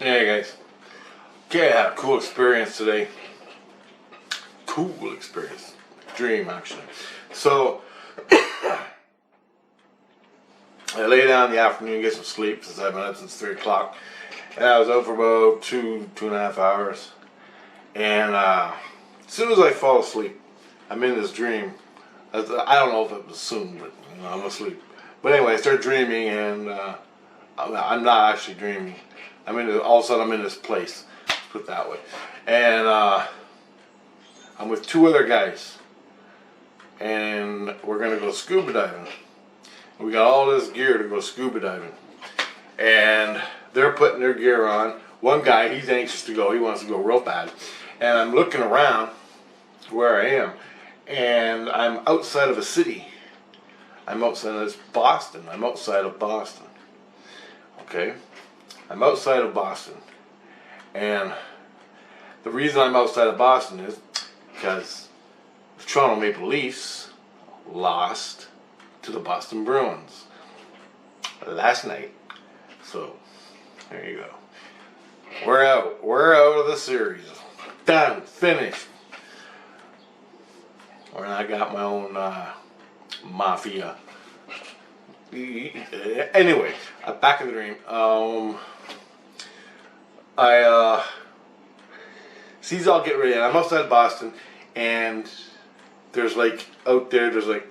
Hey guys. Okay, I had a cool experience today. Cool experience. Dream, actually. So, I lay down in the afternoon, get some sleep since I've been up since 3 o'clock. And I was out for about two and a half hours. And as soon as I fall asleep, I'm in this dream. I don't know if it was soon, but I'm asleep. But anyway, I start dreaming, and I'm not actually dreaming. All of a sudden I'm in this place. Let's put it that way. And I'm with two other guys, and we're gonna go scuba diving. We got all this gear to go scuba diving, and they're putting their gear on. One guy, he's anxious to go. He wants to go real bad. And I'm looking around where I am, and I'm outside of a city. I'm outside of Boston. I'm outside of Boston. Okay? I'm outside of Boston. And the reason I'm outside of Boston is because the Toronto Maple Leafs lost to the Boston Bruins last night. So, there you go. We're out. We're out of the series. Done. Finished. And I got my own mafia. Anyway, back in the dream. He's all getting ready. I'm outside Boston, and there's like outside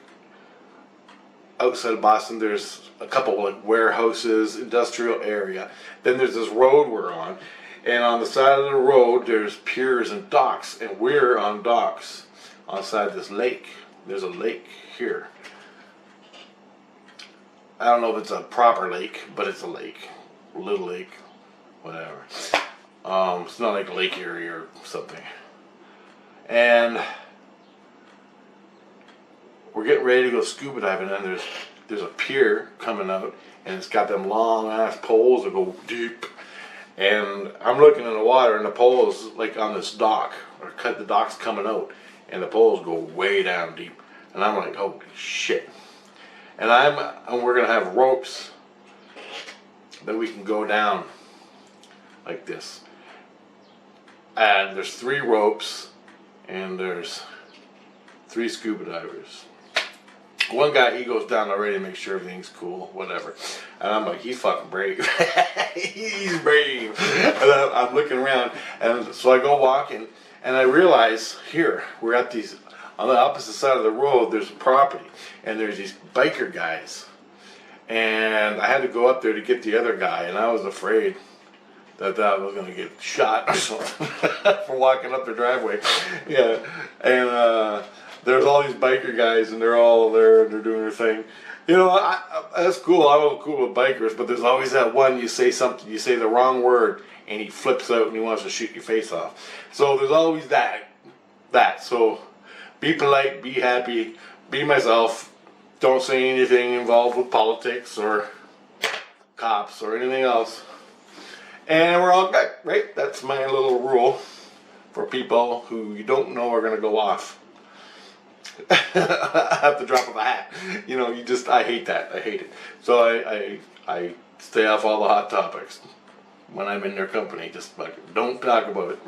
of Boston, there's a couple like warehouses, industrial area. Then there's this road we're on, and on the side of the road there's piers and docks, and we're on docks on side this lake. There's a lake here. I don't know if it's a proper lake, but it's a lake, a little lake, whatever. It's not like Lake Erie or something. And we're getting ready to go scuba diving, and there's a pier coming out, and it's got them long ass poles that go deep. And I'm looking in the water, and the poles like on this dock, or the dock's coming out, and the poles go way down deep. And I'm like, holy shit. And we're gonna have ropes that we can go down like this. And there's 3 ropes, and there's 3 scuba divers. One guy, he goes down already to make sure everything's cool, whatever. And I'm like, he's fucking brave. He's brave. And I'm looking around, and so I go walking, and I realize here, we're at these, on the opposite side of the road, there's a property, and there's these biker guys. And I had to go up there to get the other guy, and I was afraid that I was going to get shot or something for walking up their driveway. Yeah, and there's all these biker guys, and they're all there, and they're doing their thing. You know, that's cool. I'm cool with bikers, but there's always that one, you say something, you say the wrong word, and he flips out and he wants to shoot your face off. So there's always that. So be polite, be happy, be myself. Don't say anything involved with politics or cops or anything else. And we're all good, right? That's my little rule for people who you don't know are going to go off. At the drop of a hat. You know, I hate that. I hate it. So I stay off all the hot topics when I'm in their company. Just like, don't talk about it.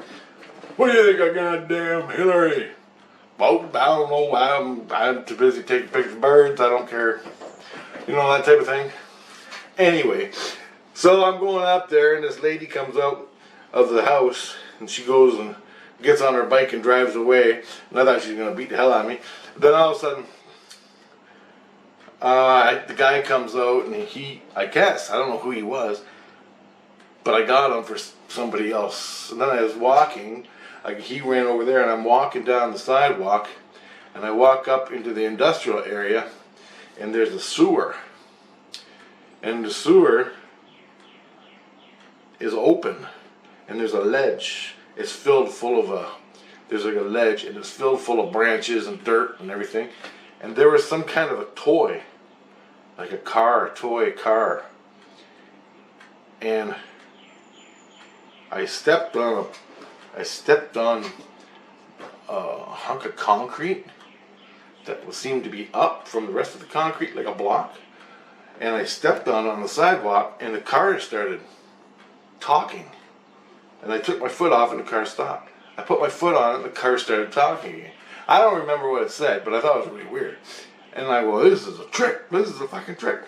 What do you think of goddamn Hillary? Well, I don't know. I'm too busy taking pictures of birds. I don't care. You know, that type of thing. Anyway, so I'm going up there, and this lady comes out of the house, and she goes and gets on her bike and drives away. And I thought she was going to beat the hell out of me. Then all of a sudden, the guy comes out, and I guess, I don't know who he was, but I got him for somebody else. And then I was walking, he ran over there, and I'm walking down the sidewalk, and I walk up into the industrial area, and there's a sewer. And the sewer is open, and there's a ledge. It's filled full of there's like a ledge, and it's filled full of branches and dirt and everything. And there was some kind of a toy, like a toy car. And I stepped on a hunk of concrete that seemed to be up from the rest of the concrete, like a block. And I stepped on the sidewalk, and the car started talking. and I took my foot off and the car stopped. I put my foot on it and the car started talking again. I don't remember what it said, but I thought it was really weird. And I go, this is a trick. This is a fucking trick.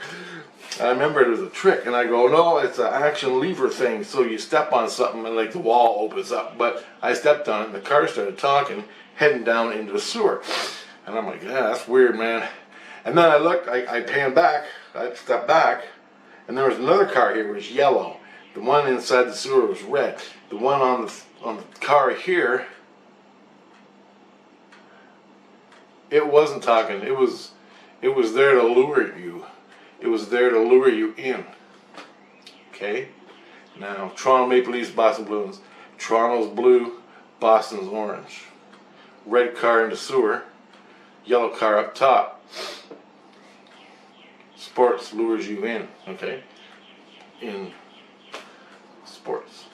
I remember it was a trick, and I go, no, it's an action lever thing. So you step on something and like the wall opens up. But I stepped on it and the car started talking, heading down into the sewer. And I'm like, yeah, that's weird, man. And then I looked, I panned back, I stepped back, and there was another car here. It was yellow. The one inside the sewer was red. The one on the car here, it wasn't talking. It was there to lure you. It was there to lure you in. Okay? Now, Toronto Maple Leafs, Boston Bruins. Toronto's blue, Boston's orange. Red car in the sewer, yellow car up top. Sports lures you in, okay? In sports.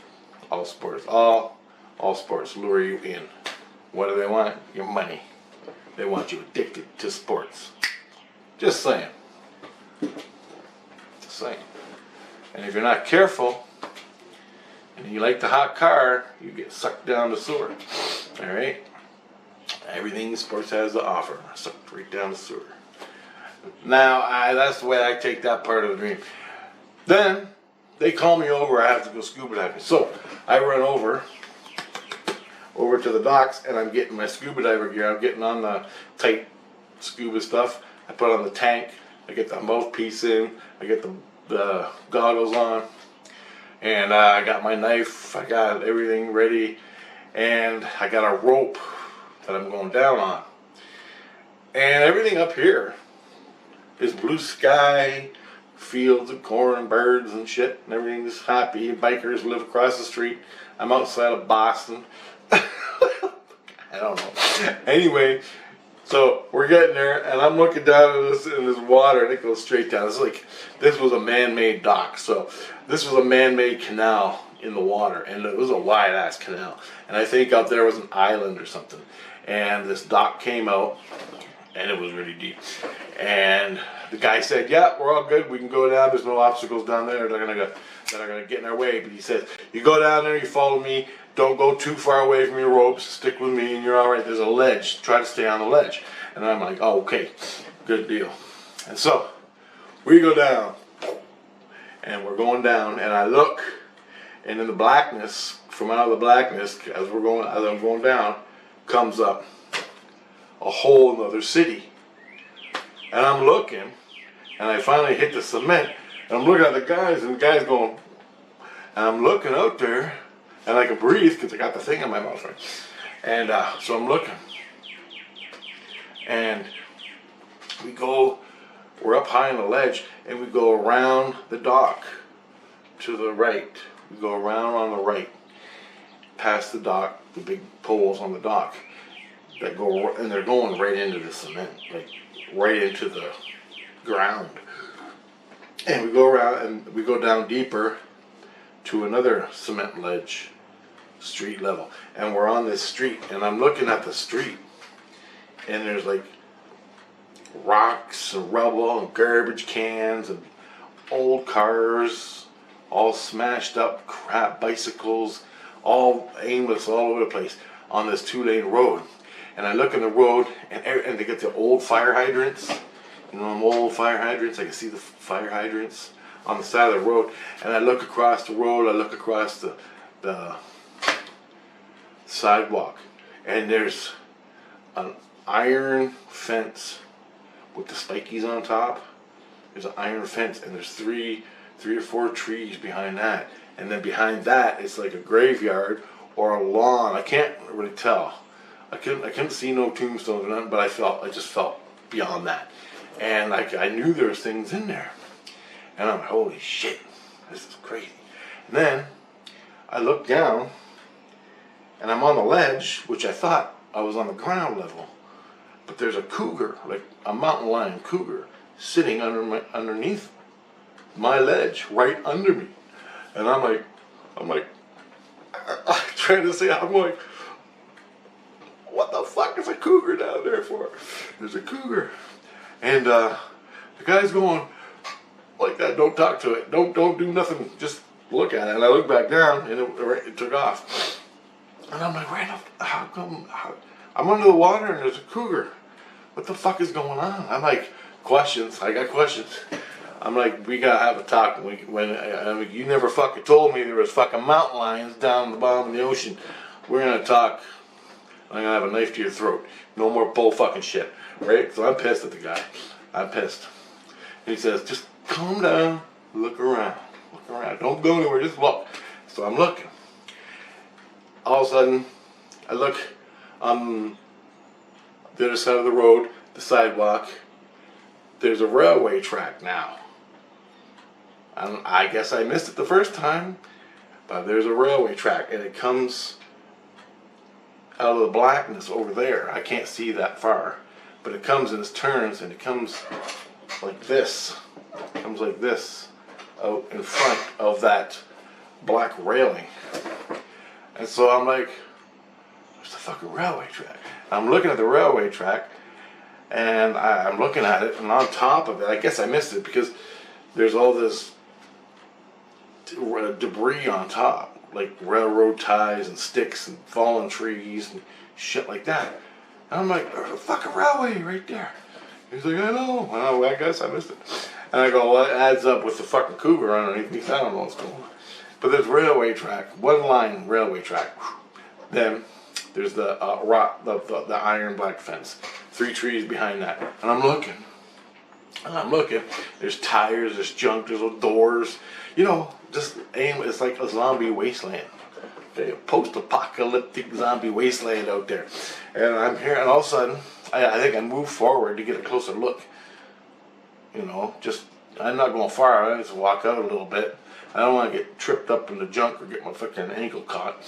All sports. All sports lure you in. What do they want? Your money. They want you addicted to sports. Just saying. Just saying. And if you're not careful, and you like the hot car, you get sucked down the sewer. Alright? Everything sports has to offer. Sucked right down the sewer. Now, that's the way I take that part of the dream. Then, they call me over, I have to go scuba diving. So, I run over to the docks, and I'm getting my scuba diver gear. I'm getting on the tight scuba stuff. I put on the tank, I get the mouthpiece in, I get the goggles on, and I got my knife, I got everything ready, and I got a rope that I'm going down on. And everything up here is blue sky, fields of corn and birds and shit, and everything's happy. Bikers live across the street. I'm outside of Boston. I don't know. Anyway, so we're getting there, and I'm looking down in this water, and it goes straight down. It's like this was a man-made dock. So this was a man-made canal in the water, and it was a wide-ass canal. And I think out there was an island or something. And this dock came out, and it was really deep. And the guy said, yeah, we're all good. We can go down. There's no obstacles down there that are gonna get in our way. But he says, you go down there, you follow me. Don't go too far away from your ropes. Stick with me, and you're all right. There's a ledge. Try to stay on the ledge. And I'm like, oh, okay, good deal. And so we go down, and we're going down, and I look, and in the blackness, from out of the blackness, as I'm going down, comes up a whole nother city. And I'm looking, and I finally hit the cement, and I'm looking at the guys, and the guys going, and I'm looking out there, and I can breathe because I got the thing in my mouth, right? And so I'm looking, and we're up high on the ledge, and we go around the dock to the right. We go around on the right, past the dock, the big poles on the dock that go, and they're going right into the cement, like right into the ground. And we go around, and we go down deeper to another cement ledge, street level. And we're on this street, and I'm looking at the street, and there's like rocks and rubble and garbage cans and old cars, all smashed up, crap, bicycles, all aimless all over the place on this 2-lane road. And I look in the road, and they get the old fire hydrants, you know, them old fire hydrants. I can see the fire hydrants on the side of the road. And I look across the road, I look across the sidewalk, and there's an iron fence with the spikies on top. There's an iron fence, and there's three or four trees behind that. And then behind that, it's like a graveyard or a lawn. I can't really tell. I couldn't see no tombstones or nothing, but I just felt beyond that. And I knew there was things in there. And I'm like, holy shit, this is crazy. And then I look down, and I'm on the ledge, which I thought I was on the ground level. But there's a cougar, like a mountain lion cougar, sitting underneath my ledge, right under me. And I'm like, I'm trying to say, I'm like, what the fuck is a cougar down there for? There's a cougar. And the guy's going like that, don't talk to it, don't do nothing, just look at it, and I look back down, and it took off. And I'm like, how come? I'm under the water, and there's a cougar. What the fuck is going on? I'm like, questions. I got questions. I'm like, we gotta have a talk. You never fucking told me there was fucking mountain lions down the bottom of the ocean. We're gonna talk. I'm gonna have a knife to your throat. No more bull fucking shit, right? So I'm pissed at the guy. I'm pissed. And he says, just calm down, look around. Don't go anywhere, just look. So I'm looking. All of a sudden, I look on the other side of the road, the sidewalk. There's a railway track now. I guess I missed it the first time, but there's a railway track, and it comes out of the blackness over there. I can't see that far, but it comes and it turns, and it comes like this. It comes like this out in front of that black railing. And so I'm like, there's the fucking railway track. I'm looking at the railway track, and I'm looking at it, and on top of it, I guess I missed it because there's all this debris on top, like railroad ties and sticks and fallen trees and shit like that. And I'm like, there's a fucking railway right there. He's like, I know. Well, I guess I missed it. And I go, well, it adds up with the fucking cougar underneath me. I don't know what's going on. But there's railway track, one line railway track. Then there's the the iron black fence. 3 trees behind that. And I'm looking. There's tires, there's junk, there's doors. You know, just aim. It's like a zombie wasteland. Okay, a post-apocalyptic zombie wasteland out there. And I'm here, and all of a sudden, I think I move forward to get a closer look. You know, just, I'm not going far. I just walk out a little bit. I don't want to get tripped up in the junk or get my fucking ankle caught,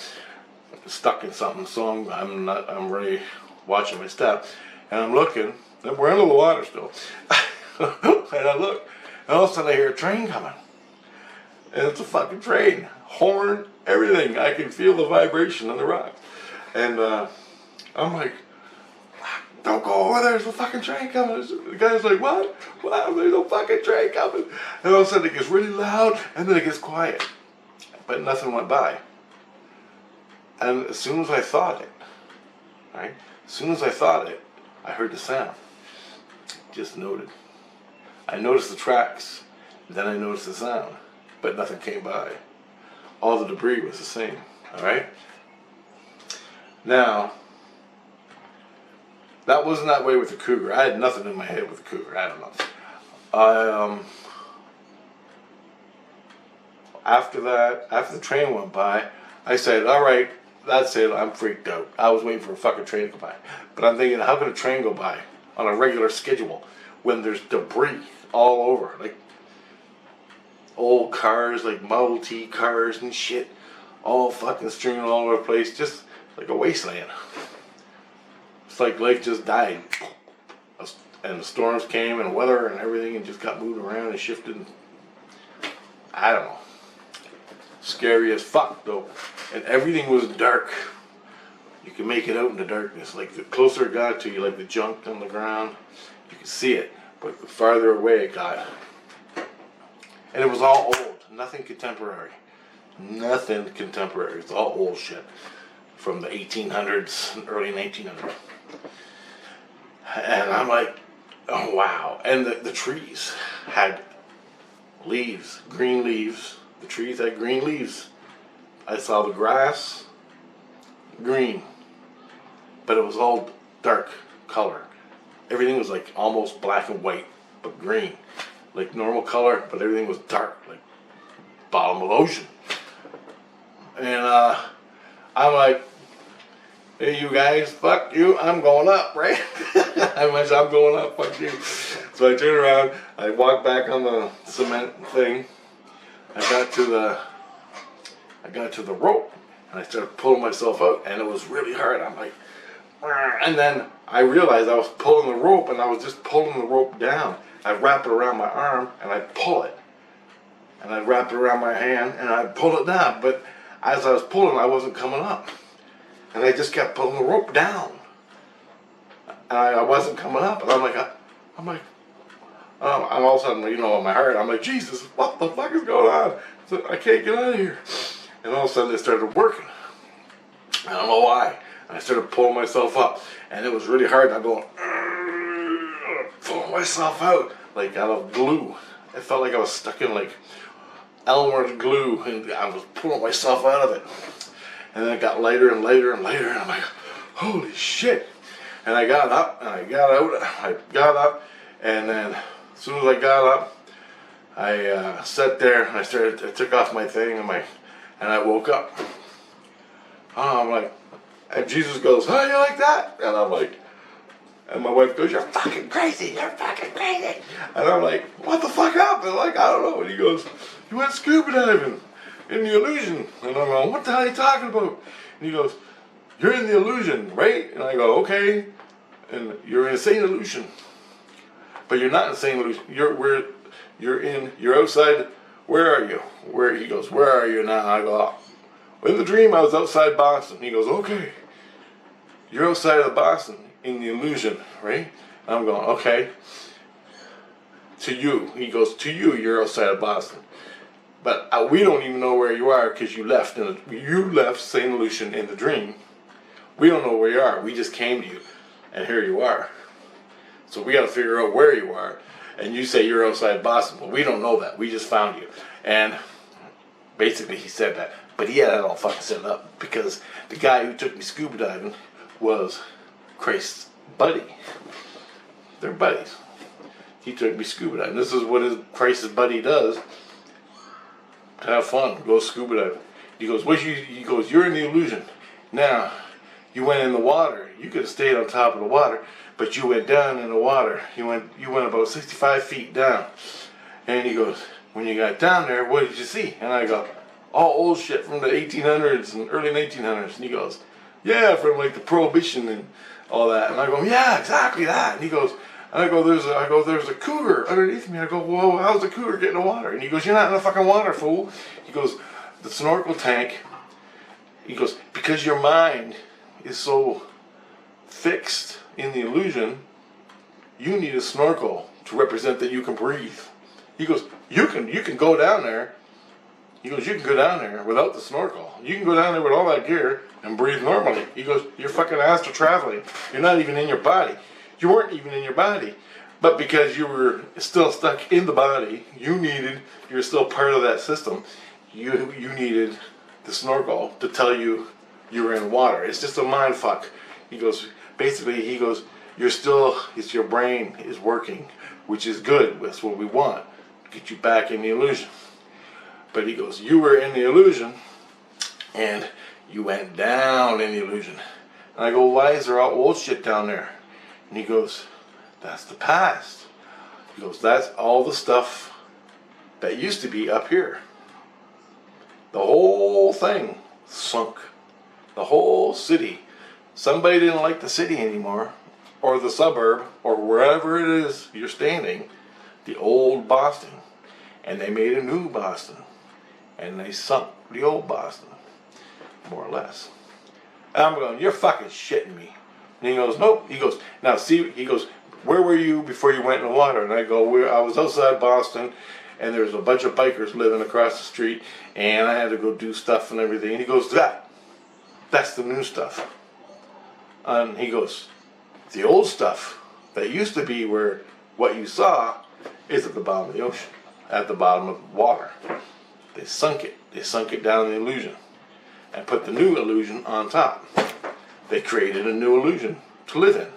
stuck in something. So I'm really watching my step. And I'm looking, and we're under the water still. And I look, and all of a sudden I hear a train coming. And it's a fucking train. Horn, everything. I can feel the vibration on the rocks. And I'm like, don't go over there, there's a fucking train coming. The guy's like, what? Wow, there's no fucking train coming. And all of a sudden it gets really loud, and then it gets quiet. But nothing went by. And as soon as I thought it, right? As soon as I thought it, I heard the sound. Just noted. I noticed the tracks, then I noticed the sound, but nothing came by. All the debris was the same, alright? Now, that wasn't that way with the cougar. I had nothing in my head with the cougar, I don't know. After that, after the train went by, I said, alright, that's it, I'm freaked out. I was waiting for a fucking train to go by. But I'm thinking, how could a train go by on a regular schedule when there's debris all over? Like old cars, like Model T cars and shit, all fucking strewn all over the place, just like a wasteland. It's like life just died. And the storms came and weather and everything and just got moved around and shifted. I don't know. Scary as fuck though. And everything was dark. You can make it out in the darkness. Like the closer it got to you, like the junk on the ground, you could see it. But the farther away it got. And it was all old. Nothing contemporary. Nothing contemporary. It's all old shit. From the 1800s and early 1900s. And I'm like, oh wow. And the trees had leaves, green leaves. The trees had green leaves. I saw the grass, green. But it was all dark color. Everything was like almost black and white, but green. Like normal color, but everything was dark, like bottom of the ocean. And I'm like, hey you guys, fuck you, I'm going up, right? I'm going up, fuck you. So I turn around, I walk back on the cement thing. I got to the rope, and I started pulling myself out, and it was really hard. I'm like, and then I realized I was pulling the rope, and I was just pulling the rope down. I'd wrap it around my arm, and I'd pull it. And I'd wrap it around my hand, and I'd pull it down. But as I was pulling, I wasn't coming up. And I just kept pulling the rope down. And I wasn't coming up. And and all of a sudden, you know, in my heart, I'm like, Jesus, what the fuck is going on? So I can't get out of here. And all of a sudden, it started working. I don't know why. And I started pulling myself up, and it was really hard. I'm going, pulling myself out like out of glue. It felt like I was stuck in like Elmer's glue, and I was pulling myself out of it. And then it got lighter and lighter and lighter, and I'm like, holy shit. And I got up, and I got out, I got up, and then as soon as I got up, I sat there, and I took off my thing, and I woke up. I'm like, and Jesus goes, "How you like that?" And I'm like, and my wife goes, "You're fucking crazy, you're fucking crazy." And I'm like, "What the fuck happened?" Like, I don't know. And he goes, "You went scuba diving in the illusion." And I'm going, "What the hell are you talking about?" And he goes, "You're in the illusion, right?" And I go, "Okay." And you're in insane illusion, but you're not insane illusion. You're outside. Where are you? Where? He goes, "Where are you now?" And I go, "Oh, in the dream I was outside Boston." He goes, "Okay, you're outside of Boston in the illusion, right?" And I'm going, "Okay." To you, he goes, "To you, you're outside of Boston, but we don't even know where you are because you left. You left St. Lucian in the dream. We don't know where you are. We just came to you, and here you are. So we got to figure out where you are. And you say you're outside Boston, but we don't know that. We just found you." And basically, he said that, but he had it all fucking set up because the guy who took me scuba diving was Christ's buddy. They're buddies. He took me scuba diving. This is what Christ's buddy does to have fun. Go scuba diving. He goes, He goes, "You're in the illusion. Now, you went in the water. You could have stayed on top of the water, but you went down in the water. You went about 65 feet down." And he goes, "When you got down there, what did you see?" And I go, "All old shit from the 1800s and early 1900s." And he goes, "Yeah, from like the Prohibition and all that." And I go, "Yeah, exactly that." And he goes, "There's a cougar underneath me." I go, "Whoa, how's the cougar getting in the water?" And he goes, "You're not in the fucking water, fool." He goes, "The snorkel tank." He goes, "Because your mind is so fixed in the illusion, you need a snorkel to represent that you can breathe." He goes, you can go down there." He goes, "You can go down there without the snorkel. You can go down there with all that gear and breathe normally." He goes, "You're fucking astral traveling. You're not even in your body. You weren't even in your body. But because you were still stuck in the body, you're still part of that system. You needed the snorkel to tell you you were in water. It's just a mind fuck." He goes, basically, it's your brain is working, which is good. That's what we want. Get you back in the illusion. But he goes, "You were in the illusion, and you went down in the illusion." And I go, "Why is there all old shit down there?" And he goes, "That's the past." He goes, "That's all the stuff that used to be up here. The whole thing sunk. The whole city. Somebody didn't like the city anymore, or the suburb, or wherever it is you're standing, the old Boston. And they made a new Boston. And they sunk the old Boston, more or less." And I'm going, "You're fucking shitting me." And he goes, "Nope." He goes, "Now see," he goes, "Where were you before you went in the water?" And I go, I was outside Boston, and there was a bunch of bikers living across the street, and I had to go do stuff and everything." And he goes, That's the new stuff." And he goes, "The old stuff that used to be where what you saw is at the bottom of the ocean, at the bottom of the water. They sunk it. They sunk it down the illusion and put the new illusion on top. They created a new illusion to live in.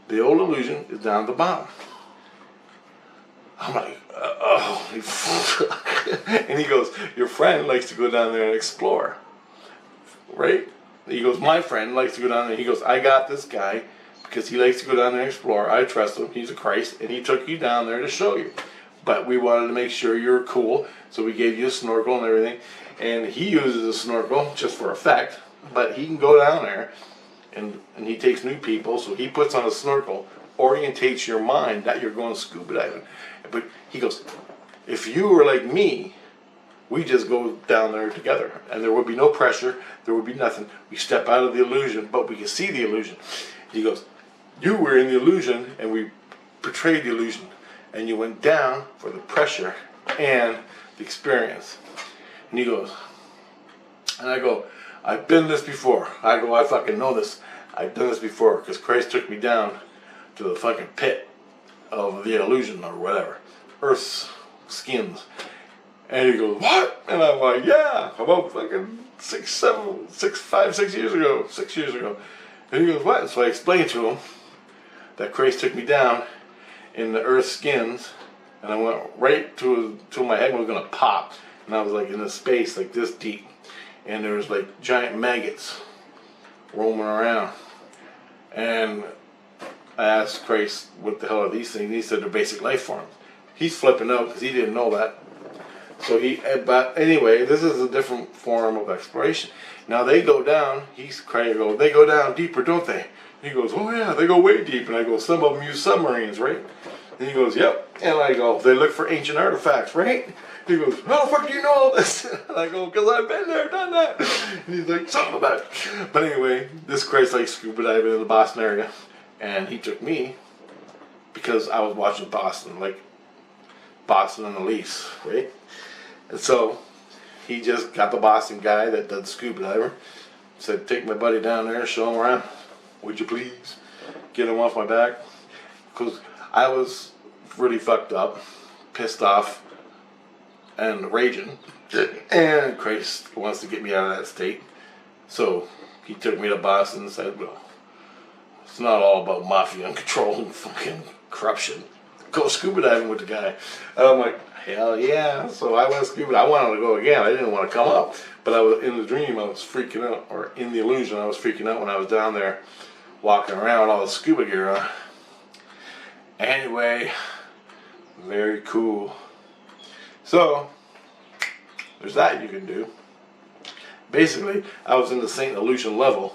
The old illusion is down at the bottom." I'm like, "Oh." And he goes, "Your friend likes to go down there and explore, right?" He goes, "My friend likes to go down there." He goes, "I got this guy because he likes to go down there and explore. I trust him. He's a Christ, and he took you down there to show you. But we wanted to make sure you were cool, so we gave you a snorkel and everything." And he uses a snorkel just for effect, but he can go down there, and he takes new people, so he puts on a snorkel, orientates your mind that you're going scuba diving. But he goes, "If you were like me, we just go down there together, and there would be no pressure, there would be nothing. We step out of the illusion, but we can see the illusion." He goes, "You were in the illusion, and we portrayed the illusion, and you went down for the pressure and the experience. And he goes, and I go, I've been this before. I go, I fucking know this. I've done this before because Christ took me down to the fucking pit of the illusion or whatever, Earth's skins. And he goes, what? And I'm like, yeah, about fucking 6 years ago. And he goes, what? So I explained to him that Christ took me down in the Earth's skins, and I went right to my head was gonna pop, and I was like in a space like this deep, and there was like giant maggots roaming around, and I asked Christ, what the hell are these things? He said they're basic life forms. He's flipping out because he didn't know that. So but anyway, this is a different form of exploration. Now they go down, he's crying, they go down deeper, don't they? He goes, oh yeah, they go way deep. And I go, some of them use submarines, right? And he goes, yep. And I go, they look for ancient artifacts, right? He goes, how the fuck do you know all this? And I go, because I've been there, done that. And he's like, something about it. But anyway, this Christ likes scuba diving in the Boston area. And he took me because I was watching Boston, like Boston and the Leafs, right? And so he just got the Boston guy that does scuba diver, said, take my buddy down there, show him around, would you please? Get him off my back. Because I was really fucked up, pissed off, and raging. And Christ wants to get me out of that state. So he took me to Boston and said, well, it's not all about mafia and control and fucking corruption. Go scuba diving with the guy. And I'm like, hell yeah. So I went scuba. I wanted to go again. I didn't want to come up. But I was in the dream, I was freaking out. Or in the illusion, I was freaking out when I was down there walking around with all the scuba gear on. Anyway, very cool. So, there's that you can do. Basically, I was in the St. Lucian level.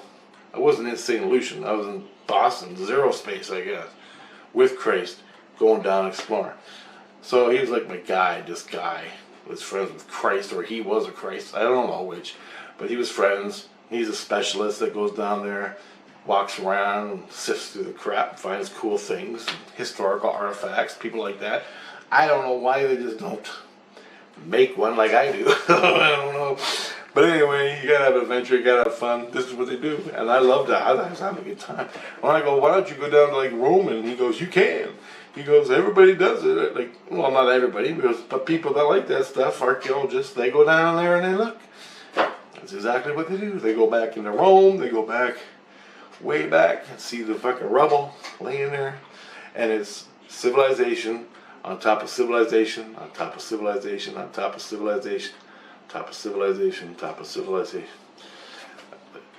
I wasn't in St. Lucian. I was in Boston, zero space, I guess, with Christ, going down exploring. So he was like my guide. This guy was friends with Christ, or he was a Christ. I don't know which, but he was friends. He's a specialist that goes down there, walks around, and sifts through the crap, finds cool things, historical artifacts, people like that. I don't know why they just don't make one like I do. I don't know. But anyway, you gotta have adventure, you gotta have fun. This is what they do. And I love that. I was having a good time. When I go, why don't you go down to like Rome? And he goes, you can. He goes, everybody does it. Like, well, not everybody, but people that like that stuff, archaeologists, they go down there and they look. That's exactly what they do. They go back into Rome, they go back, way back, and see the fucking rubble laying there. And it's civilization on top of civilization, on top of civilization, on top of civilization, top of civilization, top of civilization.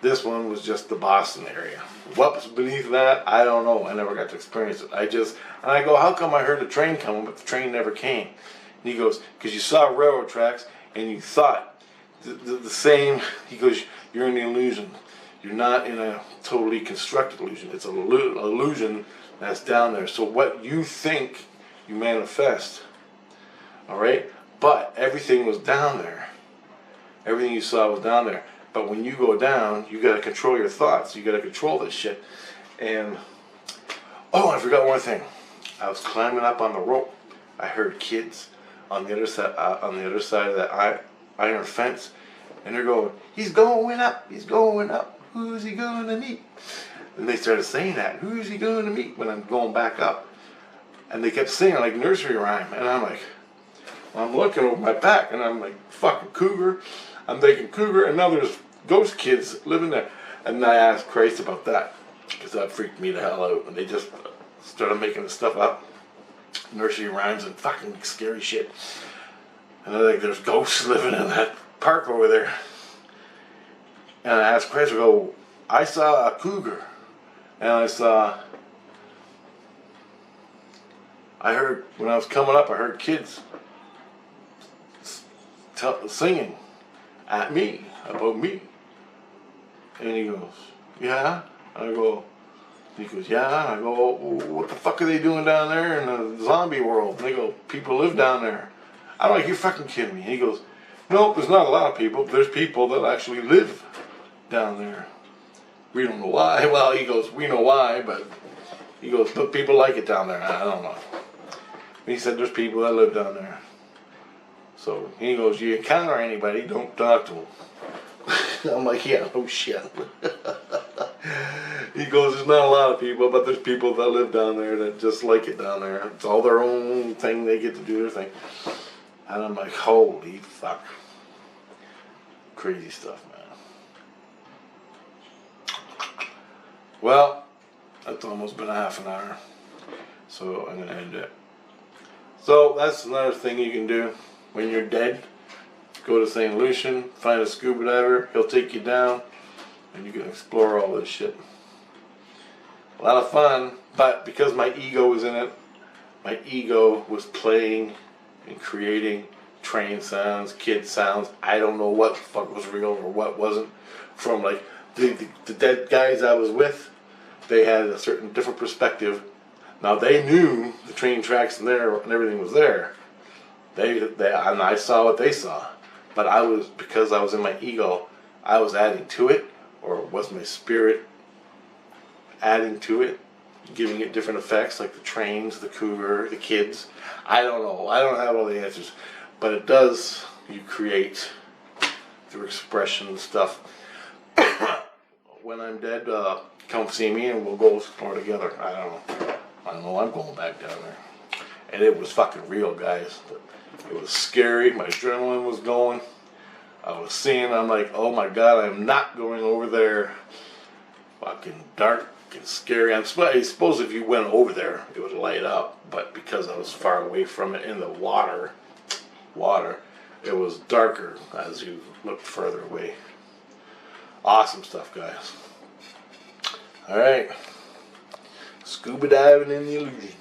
This one was just the Boston area. What was beneath that, I don't know. I never got to experience it. And I go, how come I heard a train coming, but the train never came? And he goes, because you saw railroad tracks and you thought the same. He goes, you're in the illusion. You're not in a totally constructed illusion. It's an illusion that's down there. So what you think, you manifest. All right? But everything was down there. Everything you saw was down there. But when you go down, you got to control your thoughts. You got to control this shit. And, oh, I forgot one thing. I was climbing up on the rope. I heard kids on the other side of that iron fence. And they're going, he's going up, he's going up. Who's he going to meet? And they started saying that. Who's he going to meet when I'm going back up? And they kept singing like nursery rhyme. And I'm like, I'm looking over my back and I'm like, fucking cougar. I'm thinking cougar, and now there's ghost kids living there. And I asked Christ about that, because that freaked me the hell out. And they just started making the stuff up, nursery rhymes and fucking scary shit. And they're like, there's ghosts living in that park over there. And I asked Christ, I saw a cougar, and I heard, when I was coming up, I heard kids singing at me, about me. And he goes, yeah? I go, he goes, yeah? I go, what the fuck are they doing down there in the zombie world? And they go, people live down there. I'm like, you're fucking kidding me. And he goes, no, there's not a lot of people. There's people that actually live down there. We don't know why. Well, he goes, we know why, but he goes, but people like it down there. I don't know. And he said, there's people that live down there. So he goes, you encounter anybody, don't talk to them. I'm like, yeah, no shit. He goes, there's not a lot of people, but there's people that live down there that just like it down there. It's all their own thing. They get to do their thing. And I'm like, holy fuck. Crazy stuff, man. Well, that's almost been a half an hour. So I'm going to end it. So that's another thing you can do when you're dead. Go to St. Lucian, find a scuba diver, he'll take you down, and you can explore all this shit. A lot of fun, but because my ego was in it, my ego was playing and creating train sounds, kid sounds. I don't know what the fuck was real or what wasn't. From like the dead guys I was with, they had a certain different perspective. Now they knew the train tracks and there and everything was there. They and I saw what they saw. But I was, because I was in my ego, I was adding to it, or was my spirit adding to it, giving it different effects, like the trains, the cougar, the kids. I don't know. I don't have all the answers. But it does, you create through expression and stuff. When I'm dead, come see me and we'll go explore together. I don't know. I'm going back down there. And it was fucking real, guys. It was scary. My adrenaline was going. I was seeing, I'm like, oh my God, I'm not going over there. Fucking dark and scary. I suppose if you went over there, it would light up. But because I was far away from it in the water, it was darker as you looked further away. Awesome stuff, guys. All right. Scuba diving in the illusion.